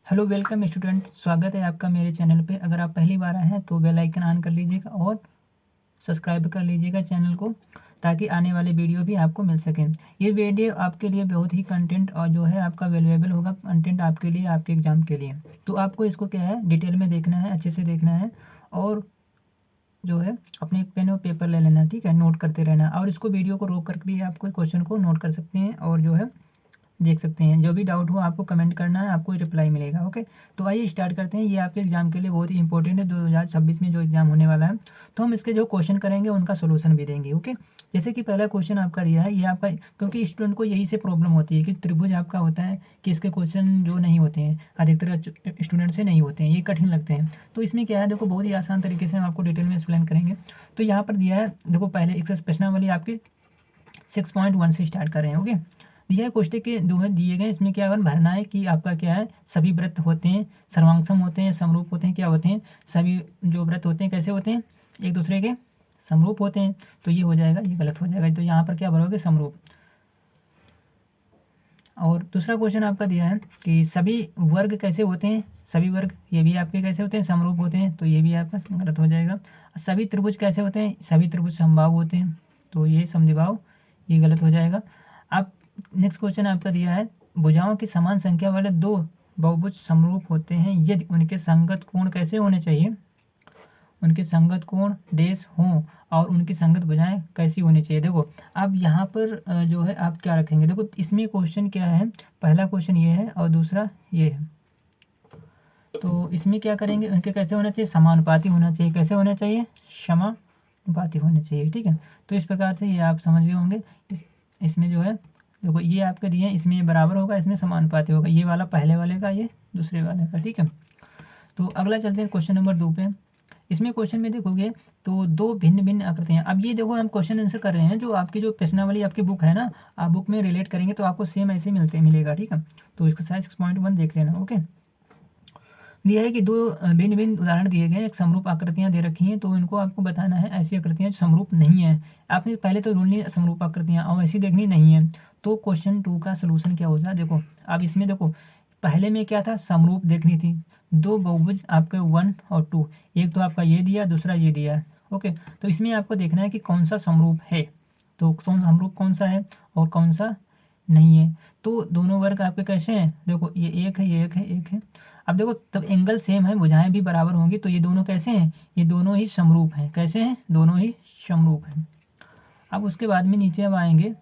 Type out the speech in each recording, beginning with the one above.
Hello welcome student, स्वागत है आपका मेरे चैनल पे। अगर आप पहली बार आए हैं तो बेल आइकन ऑन कर लीजिएगा और सब्सक्राइब कर लीजिएगा चैनल को, ताकि आने वाले वीडियो भी आपको मिल सकें। ये वीडियो आपके लिए बहुत ही कंटेंट और जो है आपका वैल्यूएबल होगा कंटेंट आपके लिए, आपके एग्ज़ाम के लिए। तो आपको इसको क्या है, डिटेल में देखना है, अच्छे से देखना है और जो है अपने पेन और पेपर ले लेना, ठीक है। नोट करते रहना और इसको वीडियो को रोक कर भी आपको क्वेश्चन को नोट कर सकते हैं और जो है देख सकते हैं। जो भी डाउट हो आपको कमेंट करना है, आपको रिप्लाई मिलेगा। ओके, तो आइए स्टार्ट करते हैं। ये आपके एग्जाम के लिए बहुत ही इंपॉर्टेंट है, 2026 में जो एग्जाम होने वाला है। तो हम इसके जो क्वेश्चन करेंगे उनका सोल्यूशन भी देंगे। ओके, जैसे कि पहला क्वेश्चन आपका दिया है, ये आपका, क्योंकि स्टूडेंट को यही से प्रॉब्लम होती है कि त्रिभुज आपका होता है कि इसके क्वेश्चन जो नहीं होते हैं, अधिकतर स्टूडेंट से नहीं होते हैं, ये कठिन लगते हैं। तो इसमें क्या है, देखो बहुत ही आसान तरीके से हम आपको डिटेल में एक्सप्लेन करेंगे। तो यहाँ पर दिया है, देखो पहले एक्सरसाइज प्रश्नावली आपकी 6.1 से स्टार्ट कर रहे हैं। ओके, दिया है कोष्टक के दो है दिए गए, इसमें क्या भरना है कि आपका क्या है, सभी व्रत होते हैं सर्वांगसम होते हैं, समरूप होते हैं, क्या होते हैं, सभी जो व्रत होते हैं कैसे होते हैं, एक दूसरे के समरूप होते हैं। तो ये हो जाएगा, ये गलत हो जाएगा। तो यहाँ पर क्या भरोगे, समरूप। और दूसरा क्वेश्चन आपका दिया है कि सभी वर्ग कैसे होते हैं, सभी वर्ग ये भी आपके कैसे होते हैं, समरूप होते हैं। तो ये भी आपका गलत हो जाएगा। सभी त्रिभुज कैसे होते हैं, सभी त्रिभुज समबाहु होते हैं। तो ये समद्विबाहु, ये गलत हो जाएगा। अब नेक्स्ट क्वेश्चन आपका दिया है, भुजाओं की समान संख्या वाले दो बहुभुज समरूप होते हैं यदि उनके संगत कोण कैसे होने चाहिए, उनके संगत कोण देश हों और उनकी संगत भुजाएं कैसी होनी चाहिए। देखो अब यहाँ पर जो है आप क्या रखेंगे, देखो इसमें क्वेश्चन क्या है, पहला क्वेश्चन ये है और दूसरा ये है। तो इसमें क्या करेंगे, उनके कैसे होना चाहिए, समानुपाती होना चाहिए। कैसे होना चाहिए, समानुपाती होने चाहिए, ठीक है। तो इस प्रकार से ये आप समझ गए होंगे। इसमें जो है देखो ये आपके दिए हैं, इसमें ये बराबर होगा, इसमें समानुपाती होगा, ये वाला पहले वाले का, ये दूसरे वाले का, ठीक है। तो अगला चलते हैं क्वेश्चन नंबर 2 पे। इसमें क्वेश्चन में देखोगे तो दो भिन्न भिन्न आकृतियाँ, अब ये देखो हम क्वेश्चन आंसर कर रहे हैं, जो आपकी जो प्रश्नावली आपकी बुक है ना, आप बुक में रिलेट करेंगे तो आपको सेम ऐसे मिलेगा, ठीक है। तो इसका साइज 6.1 देख लेना। ओके, दिया है कि दो भिन्न भिन्न उदाहरण दिए गए हैं, एक समरूप आकृतियां दे रखी हैं, तो इनको आपको बताना है ऐसी आकृतियां जो समरूप नहीं है। आपने पहले तो ढूंढनी समरूप आकृतियां और ऐसी देखनी नहीं है। तो क्वेश्चन 2 का सोल्यूशन क्या होता है, देखो अब इसमें देखो पहले में क्या था, समरूप देखनी थी। दो बहुभुज आपके 1 और 2, एक तो आपका ये दिया, दूसरा ये दिया है। ओके, तो इसमें आपको देखना है कि कौन सा समरूप है, तो समरूप कौन सा है और कौन सा नहीं है। तो दोनों वर्ग आपके कैसे हैं, देखो ये एक है, ये एक है, एक है। अब देखो तब एंगल सेम है, भुजाएं भी बराबर होंगी, तो ये दोनों कैसे हैं, ये दोनों ही समरूप हैं। कैसे हैं, दोनों ही समरूप हैं। अब उसके बाद में नीचे अब आएंगे,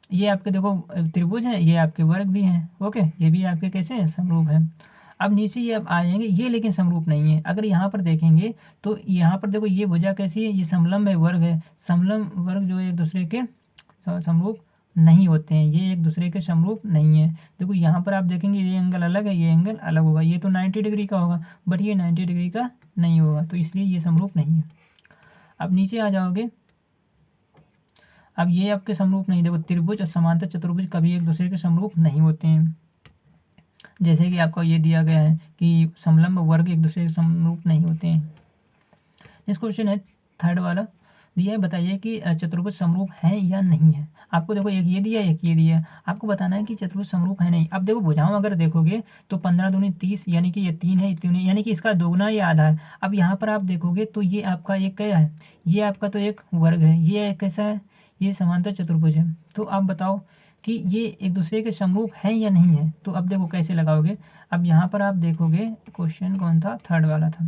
ये आपके देखो त्रिभुज है, ये आपके वर्ग भी हैं। ओके, ये भी आपके कैसे हैं, समरूप हैं। अब नीचे ये अब आ जाएंगे, ये लेकिन समरूप नहीं है। अगर यहाँ पर देखेंगे तो यहाँ पर देखो ये भुजा कैसी है, ये समलंब है, वर्ग है। समलंब वर्ग जो एक दूसरे के समरूप नहीं होते हैं, ये एक दूसरे के समरूप नहीं है। देखो यहाँ पर आप देखेंगे ये एंगल अलग है, ये एंगल अलग होगा, ये तो 90 डिग्री का होगा बट ये 90 डिग्री का नहीं होगा, तो इसलिए ये समरूप नहीं है। अब नीचे आ जाओगे, अब ये आपके समरूप नहीं, देखो त्रिभुज और समांतर चतुर्भुज कभी एक दूसरे के समरूप नहीं होते हैं। जैसे कि आपको ये दिया गया है कि समलंब वर्ग एक दूसरे के समरूप नहीं होते हैं। नेक्स्ट क्वेश्चन है थर्ड वाला, दिया है बताइए कि चतुर्भुज समरूप है या नहीं है। आपको देखो एक ये दिया, एक ये दिया, आपको बताना है कि चतुर्भुज समरूप है नहीं। अब देखो भुजाओं अगर देखोगे तो 15 दूनी 30, यानी कि ये 3 है, यानी कि इसका दोगुना या आधा है। अब यहाँ पर आप देखोगे तो ये आपका एक क्या है, ये आपका तो एक वर्ग है, ये एक कैसा है, ये समांतर चतुर्भुज है। तो आप बताओ कि ये एक दूसरे के समरूप है या नहीं है। तो अब देखो कैसे लगाओगे, अब यहाँ पर आप देखोगे क्वेश्चन कौन था, थर्ड वाला था।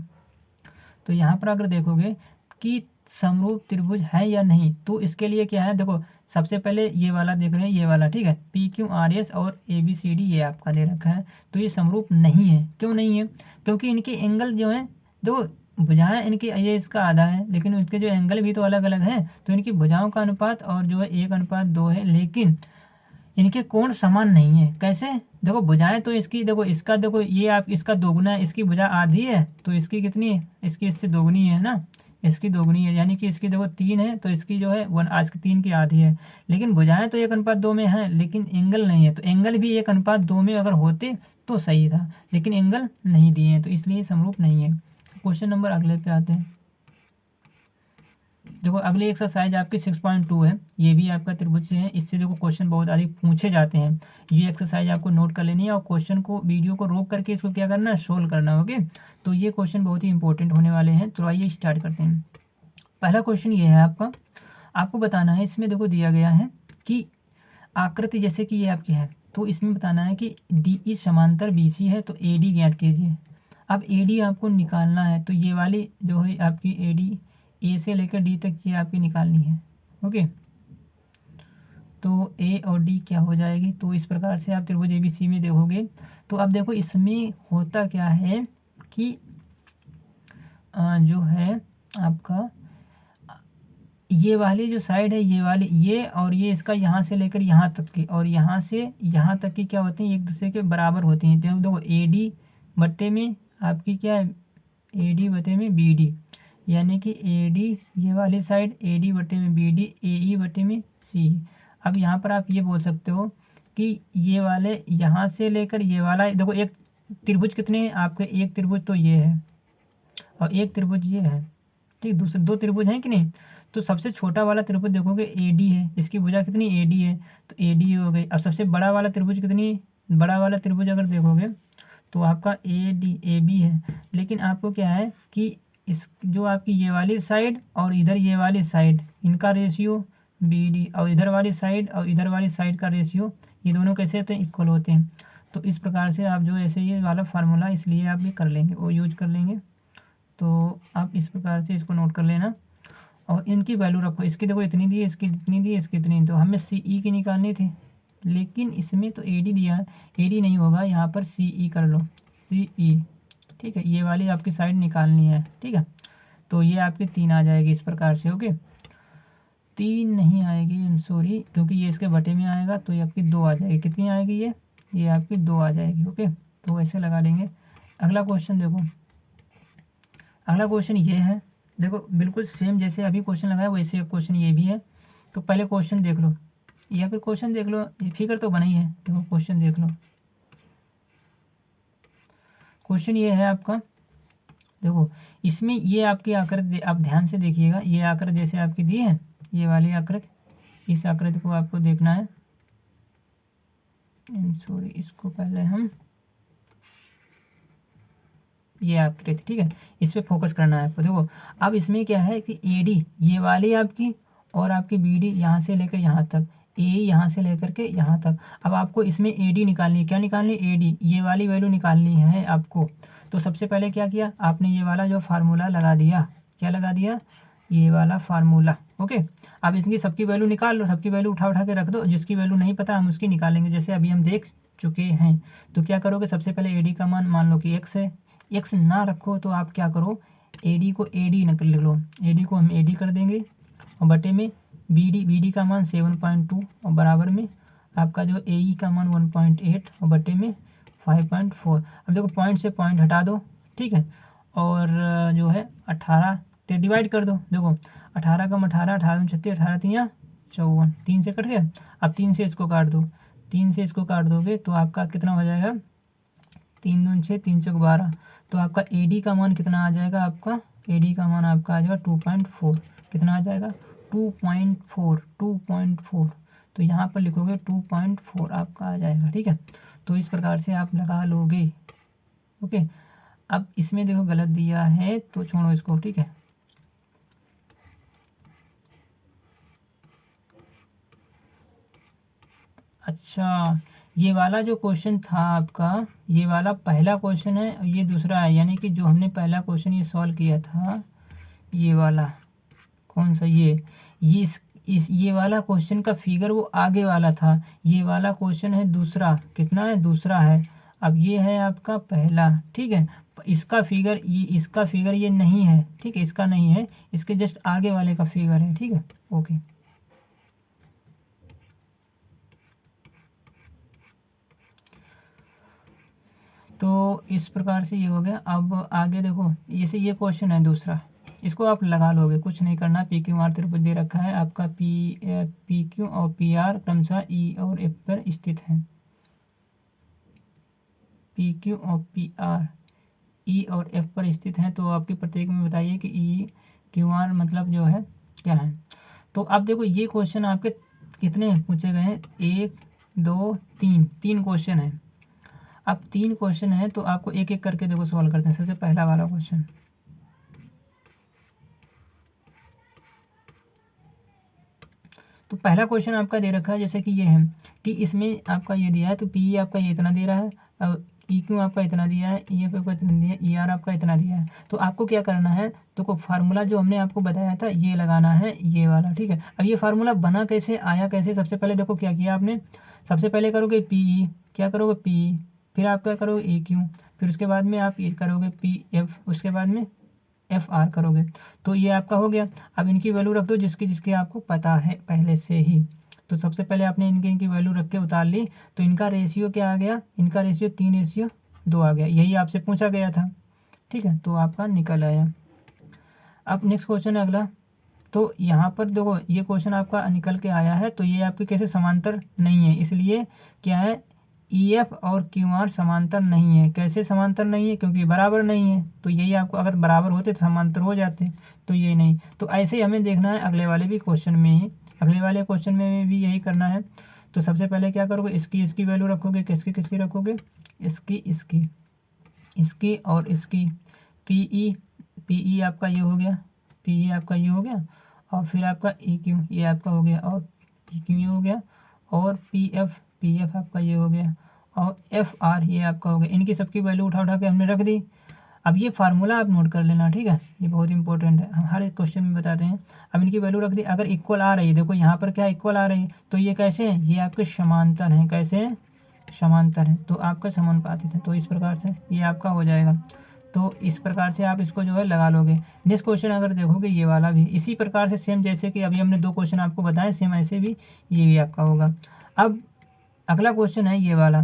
तो यहाँ पर अगर देखोगे कि समरूप त्रिभुज है या नहीं, तो इसके लिए क्या है, देखो सबसे पहले ये वाला देख रहे हैं, ये वाला, ठीक है, पी क्यू आर एस और ए बी सी डी ये आपका दे रखा है। तो ये समरूप नहीं है। क्यों नहीं है, क्योंकि इनके एंगल जो है, देखो भुजाएं इनकी, ये इसका आधा है लेकिन इसके जो एंगल भी तो अलग अलग हैं, तो इनकी भुजाओं का अनुपात और जो है 1:2 है, लेकिन इनके कोण समान नहीं है। कैसे, देखो भुजाएं तो इसकी, देखो इसका, देखो ये आप इसका दोगुना है, इसकी भुजा आधी है तो इसकी कितनी है, इसकी इससे दोगुनी है ना, इसकी दोगुनी है, यानी कि इसकी देखो 3 है तो इसकी जो है 1 आज की 3 की आधी है। लेकिन भुजाएं तो 1:2 में है, लेकिन एंगल नहीं है। तो एंगल भी 1:2 में अगर होते तो सही था, लेकिन एंगल नहीं दिए हैं, तो इसलिए समरूप नहीं है। क्वेश्चन नंबर अगले पे आते हैं। देखो अगली एक्सरसाइज आपकी 6.2 है, ये भी आपका त्रिभुज से है। इससे देखो क्वेश्चन बहुत अधिक पूछे जाते हैं। ये एक्सरसाइज आपको नोट कर लेनी है और क्वेश्चन को वीडियो को रोक करके इसको क्या करना है, सोल्व करना। ओके, तो ये क्वेश्चन बहुत ही इंपॉर्टेंट होने वाले हैं। तो आइए स्टार्ट करते हैं। पहला क्वेश्चन ये है आपका, आपको बताना है, इसमें देखो दिया गया है कि आकृति जैसे कि ये आपकी है, तो इसमें बताना है कि डी ई समांतर बी सी है, तो ए डी ज्ञात कीजिए। अब ए डी आपको निकालना है, तो ये वाली जो है आपकी ए डी, ए से लेकर डी तक ये आपकी निकालनी है। ओके, तो ए और डी क्या हो जाएगी, तो इस प्रकार से आप त्रिभुज ए बी सी में देखोगे। तो अब देखो इसमें होता क्या है कि जो है आपका ये वाली जो साइड है, ये वाली, ये और ये इसका यहाँ से लेकर यहाँ तक की और यहाँ से यहाँ तक की क्या होती हैं, एक दूसरे के बराबर होती हैं। देखो ए डी बट्टे में आपकी क्या है, ए डी बटे में बी डी, यानी कि ए डी ये वाली साइड, ए डी बटे में बी डी, ए ई बटे में सी। अब यहाँ पर आप ये बोल सकते हो कि ये वाले यहाँ से लेकर ये वाला, देखो एक त्रिभुज कितने हैं आपके, एक त्रिभुज तो ये है और एक त्रिभुज ये है, ठीक, दूसरे दो त्रिभुज हैं कि नहीं। तो सबसे छोटा वाला त्रिभुज देखोगे ए डी है, इसकी भुजा कितनी, ए डी है, तो ए डी हो गई। अब सबसे बड़ा वाला त्रिभुज कितनी, बड़ा वाला त्रिभुज अगर देखोगे तो आपका ए डी ए बी है। लेकिन आपको क्या है कि इस जो आपकी ये वाली साइड और इधर ये वाली साइड, इनका रेशियो बी डी, और इधर वाली साइड और इधर वाली साइड का रेशियो, ये दोनों कैसे होते हैं, इक्वल होते हैं। तो इस प्रकार से आप जो ऐसे ये वाला फार्मूला इसलिए आप ये कर लेंगे, वो यूज कर लेंगे। तो आप इस प्रकार से इसको नोट कर लेना और इनकी वैल्यू रखो। इसकी देखो इतनी दी है, इसकी इतनी दी है, इसकी इतनी, तो हमें सी ई की निकालनी थी, लेकिन इसमें तो ए डी दिया है, ए डी नहीं होगा, यहाँ पर सी ई कर लो, सी ई, ठीक है, ये वाली आपकी साइड निकालनी है, ठीक है। तो ये आपकी 3 आ जाएगी इस प्रकार से। ओके, 3 नहीं आएगी, सॉरी, क्योंकि ये इसके बटे में आएगा, तो ये आपकी 2 आ जाएगी। कितनी आएगी ये आपकी 2 आ जाएगी। ओके, तो ऐसे लगा लेंगे। अगला क्वेश्चन देखो, अगला क्वेश्चन ये है, देखो बिल्कुल सेम जैसे अभी क्वेश्चन लगाया वैसे एक क्वेश्चन ये भी है। तो पहले क्वेश्चन देख लो, या फिर क्वेश्चन देख लो, ये फिगर तो बना ही है, देखो क्वेश्चन देख लो। क्वेश्चन ये है आपका, देखो इसमें ये आपकी आकृति आप ध्यान से देखिएगा, ये आकृति जैसे आपकी दी है, ये वाली आकृति, इस आकृति को आपको देखना है, सॉरी, इसको पहले हम, ये आकृति, ठीक है, इस पर फोकस करना है आपको। देखो अब इसमें क्या है कि ए डी ये वाली आपकी और आपकी बी डी यहाँ से लेकर यहाँ तक, ए यहाँ से लेकर के यहाँ तक। अब आपको इसमें ए डी निकालनी है, क्या निकालनी है, ए डी, ये वाली वैल्यू निकालनी है आपको। तो सबसे पहले क्या किया आपने, ये वाला जो फार्मूला लगा दिया, क्या लगा दिया, ये वाला फार्मूला। ओके, अब इसकी सबकी वैल्यू निकाल लो, सबकी वैल्यू उठा उठा के रख दो, जिसकी वैल्यू नहीं पता हम उसकी निकालेंगे, जैसे अभी हम देख चुके हैं। तो क्या करोगे, सबसे पहले ए डी का मान लो कि एक्स है, एक्स ना रखो तो आप क्या करो, ए डी को ए डी लिख लो, ए डी को हम ए डी कर देंगे और बटे में बी डी का मान 7.2 और बराबर में आपका जो ए ई का मान 1.8 और बटे में 5.4। अब देखो पॉइंट से पॉइंट हटा दो, ठीक है, और जो है 18 से डिवाइड कर दो। देखो 18 कम 18, 18 36, 18 3 54, 3 से कट गया। अब 3 से इसको काट दो, 3 से इसको काट दोगे तो आपका कितना हो जाएगा, 3 दूनी 6, 3 चौक 12। तो आपका ए डी का मान कितना आ जाएगा, आपका ए डी का मान आपका आ जाएगा 2.4। कितना आ जाएगा, 2.4। तो यहाँ पर लिखोगे 2.4 आपका आ जाएगा, ठीक है। तो इस प्रकार से आप लगा लोगे। ओके, अब इसमें देखो गलत दिया है तो छोड़ो इसको, ठीक है। अच्छा, ये वाला जो क्वेश्चन था आपका, ये वाला पहला क्वेश्चन है और ये दूसरा है, यानी कि जो हमने पहला क्वेश्चन ये सॉल्व किया था, ये वाला कौन सा, ये ये वाला क्वेश्चन का फिगर वो आगे वाला था, ये वाला क्वेश्चन है दूसरा, कितना है, दूसरा है। अब ये है आपका पहला, ठीक है, इसका फिगर ये नहीं है, ठीक है, इसका नहीं है, इसके जस्ट आगे वाले का फिगर है, ठीक है। ओके, तो इस प्रकार से ये हो गया। अब आगे देखो, जैसे ये क्वेश्चन है दूसरा, इसको आप लगा लोगे, कुछ नहीं करना। पी क्यू आर त्रिभुज दे रखा है आपका, पी क्यू और पी आर क्रमशः ई और एफ पर स्थित है। पी क्यू और पी आर ई और एफ पर स्थित हैं। तो आपके प्रत्येक में बताइए कि ई क्यू आर मतलब जो है क्या है। तो अब देखो ये क्वेश्चन आपके कितने पूछे गए हैं, 1 2 3, 3 क्वेश्चन है। अब 3 क्वेश्चन है तो आपको एक एक करके देखो सॉल्व करते हैं। सबसे पहला वाला क्वेश्चन, तो पहला क्वेश्चन आपका दे रखा है जैसे कि ये है कि इसमें आपका ये दिया है, तो पी आपका ये इतना दे रहा है, और ई क्यू आपका इतना दिया है, ई एफ आपका इतना दिया है, ई आर आपका इतना दिया है। तो आपको क्या करना है, तो फार्मूला जो हमने आपको बताया था ये लगाना है, ये वाला, ठीक है। अब ये फार्मूला बना कैसे, आया कैसे, सबसे पहले देखो क्या किया आपने, सबसे पहले करोगे पी ई, क्या करोगे पी ई, फिर आप क्या करोगे ए क्यू, फिर उसके बाद में आप ये करोगे पी एफ, उसके बाद में एफ आर करोगे। तो ये आपका हो गया। अब इनकी वैल्यू रख दो जिसकी जिसकी आपको पता है पहले से ही। तो सबसे पहले आपने इनकी वैल्यू रख के उतार ली, तो इनका रेशियो क्या आ गया, इनका रेशियो 3:2 आ गया, यही आपसे पूछा गया था, ठीक है। तो आपका निकल आया। अब नेक्स्ट क्वेश्चन है अगला। तो यहाँ पर देखो ये क्वेश्चन आपका निकल के आया है, तो ये आपके कैसे समांतर नहीं है, इसलिए क्या है, ई एफ और क्यू आर समांतर नहीं है। कैसे समांतर नहीं है, क्योंकि बराबर नहीं है। तो यही आपको, अगर बराबर होते तो समांतर हो जाते, तो ये नहीं। तो ऐसे ही हमें देखना है अगले वाले भी क्वेश्चन में ही, अगले वाले क्वेश्चन में भी यही करना है। तो सबसे पहले क्या करोगे, इसकी वैल्यू रखोगे, किसकी किसकी रखोगे, इसकी और इसकी, पी ई आपका ये हो गया, पी ई आपका ये हो गया, और फिर आपका ई क्यू ये आपका हो गया, और ई क्यू ये हो गया, और पी एफ आपका ये हो गया, और एफ आर ये आपका हो गया। इनकी सबकी वैल्यू उठा उठा के हमने रख दी। अब ये फार्मूला आप नोट कर लेना, ठीक है, ये बहुत इंपॉर्टेंट है, हम हर एक क्वेश्चन में बताते हैं। अब इनकी वैल्यू रख दी, अगर इक्वल आ रही है, देखो यहाँ पर क्या इक्वल आ रही है, तो ये कैसे है, ये आपके समांतर हैं, कैसे हैं, समांतर है, तो आपका समानुपातिक है। तो इस प्रकार से ये आपका हो जाएगा। तो इस प्रकार से आप इसको जो है लगा लोगे। नेक्स्ट क्वेश्चन अगर देखोगे ये वाला भी इसी प्रकार से सेम, जैसे कि अभी हमने 2 क्वेश्चन आपको बताए, सेम ऐसे भी ये भी आपका होगा। अब अगला क्वेश्चन है ये वाला।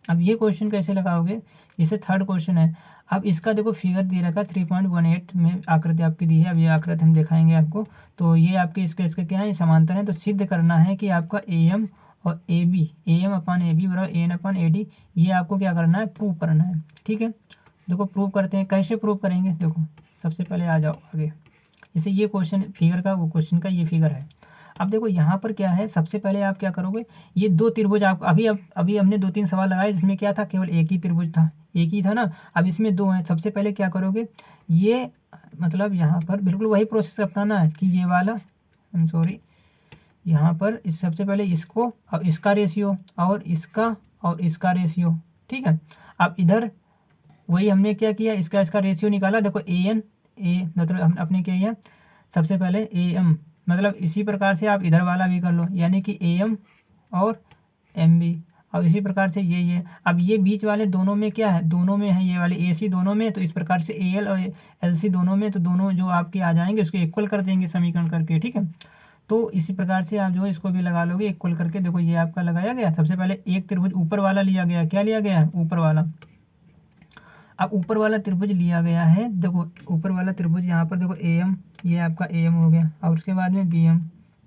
अब ये क्वेश्चन कैसे लगाओगे, जैसे थर्ड क्वेश्चन है। अब इसका देखो फिगर दे रखा है 3.18 में आकृति आपकी दी है। अब ये आकृति हम दिखाएंगे आपको। तो ये आपके इसके क्या है, समांतर है। तो सिद्ध करना है कि आपका ए एम और A B, A M upon A B बराबर A N upon A D, ये आपको क्या करना है, प्रूव करना है, ठीक है। देखो प्रूव करते हैं, कैसे प्रूव करेंगे, देखो सबसे पहले आ जाओ आगे। जैसे ये क्वेश्चन फिगर का, वो क्वेश्चन का ये फिगर है। अब देखो यहाँ पर क्या है, सबसे पहले आप क्या करोगे, ये 2 त्रिभुज आप अभी हमने 2-3 सवाल लगाए जिसमें क्या था, केवल एक ही त्रिभुज था, एक ही था ना। अब इसमें 2 हैं। सबसे पहले क्या करोगे, ये मतलब यहाँ पर बिल्कुल वही प्रोसेस अपनाना है कि ये वाला, सॉरी, यहाँ पर इस सबसे पहले इसको और इसका रेशियो, और इसका रेशियो, ठीक है। अब इधर वही हमने क्या किया, इसका रेशियो निकाला। देखो ए एन, ए मतलब हम अपने क्या किया, सबसे पहले ए एम, मतलब इसी प्रकार से आप इधर वाला भी कर लो, यानी कि ए एम और एम बी, और इसी प्रकार से ये अब ये बीच वाले दोनों में क्या है, दोनों में है ये वाले ए सी दोनों में, तो इस प्रकार से ए एल और एल सी दोनों में, तो दोनों जो आपके आ जाएंगे उसको इक्वल कर देंगे समीकरण करके, ठीक है। तो इसी प्रकार से आप जो है इसको भी लगा लोगे इक्वल करके। देखो ये आपका लगाया गया। सबसे पहले एक त्रिभुज ऊपर वाला लिया गया, क्या लिया गया है, ऊपर वाला। अब ऊपर वाला त्रिभुज लिया गया है, देखो ऊपर वाला त्रिभुज यहाँ पर देखो ए एम, ये आपका ए एम हो गया, और उसके बाद में बी एम,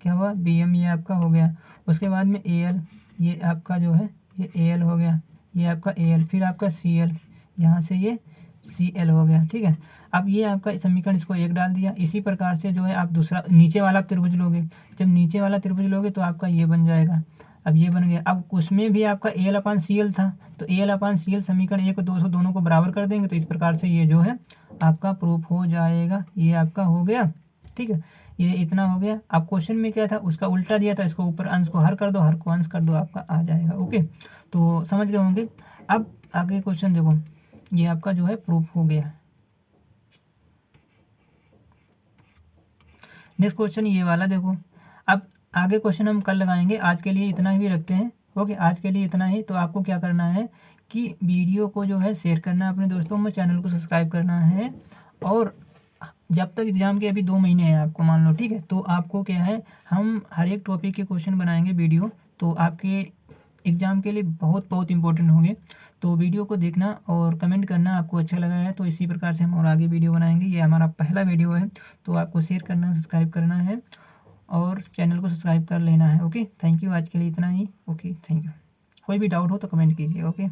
क्या हुआ, बी एम ये आपका हो गया। उसके बाद में ए एल, ये आपका जो है ये ए एल हो गया, ये आपका ए एल, फिर आपका सी एल, यहाँ से ये सी एल हो गया, ठीक है। अब ये आपका समीकरण, इसको 1 डाल दिया। इसी प्रकार से जो है आप दूसरा नीचे वाला त्रिभुज लोगे। जब नीचे वाला त्रिभुज लोगे तो आपका ये बन जाएगा। अब ये बन गया। अब उसमें भी आपका A L upon C L था, तो A L upon C L समीकरण 1 और 2 दोनों को बराबर कर देंगे। तो इस प्रकार से ये जो है आपका प्रूफ हो जाएगा। ये आपका हो गया, ठीक है। ये इतना हो गया। अब क्वेश्चन में क्या था, उसका उल्टा दिया था, इसको ऊपर अंश को हर कर दो, हर को अंश कर दो, आपका आ जाएगा। ओके, तो समझ गए होंगे। अब आगे क्वेश्चन देखो, ये आपका जो है प्रूफ हो गया। नेक्स्ट क्वेश्चन ये वाला देखो। अब आगे क्वेश्चन हम कल लगाएंगे, आज के लिए इतना ही रखते हैं। ओके, आज के लिए इतना ही। तो आपको क्या करना है कि वीडियो को जो है शेयर करना है अपने दोस्तों में, चैनल को सब्सक्राइब करना है, और जब तक एग्ज़ाम के अभी 2 महीने हैं आपको, मान लो, ठीक है। तो आपको क्या है, हम हर एक टॉपिक के क्वेश्चन बनाएंगे वीडियो, तो आपके एग्ज़ाम के लिए बहुत बहुत इंपॉर्टेंट होंगे। तो वीडियो को देखना और कमेंट करना आपको अच्छा लगा है। तो इसी प्रकार से हम और आगे वीडियो बनाएंगे। ये हमारा पहला वीडियो है, तो आपको शेयर करना, सब्सक्राइब करना है, और चैनल को सब्सक्राइब कर लेना है। Okay, thank you. आज के लिए इतना ही। Okay, thank you. कोई भी डाउट हो तो कमेंट कीजिए। ओके।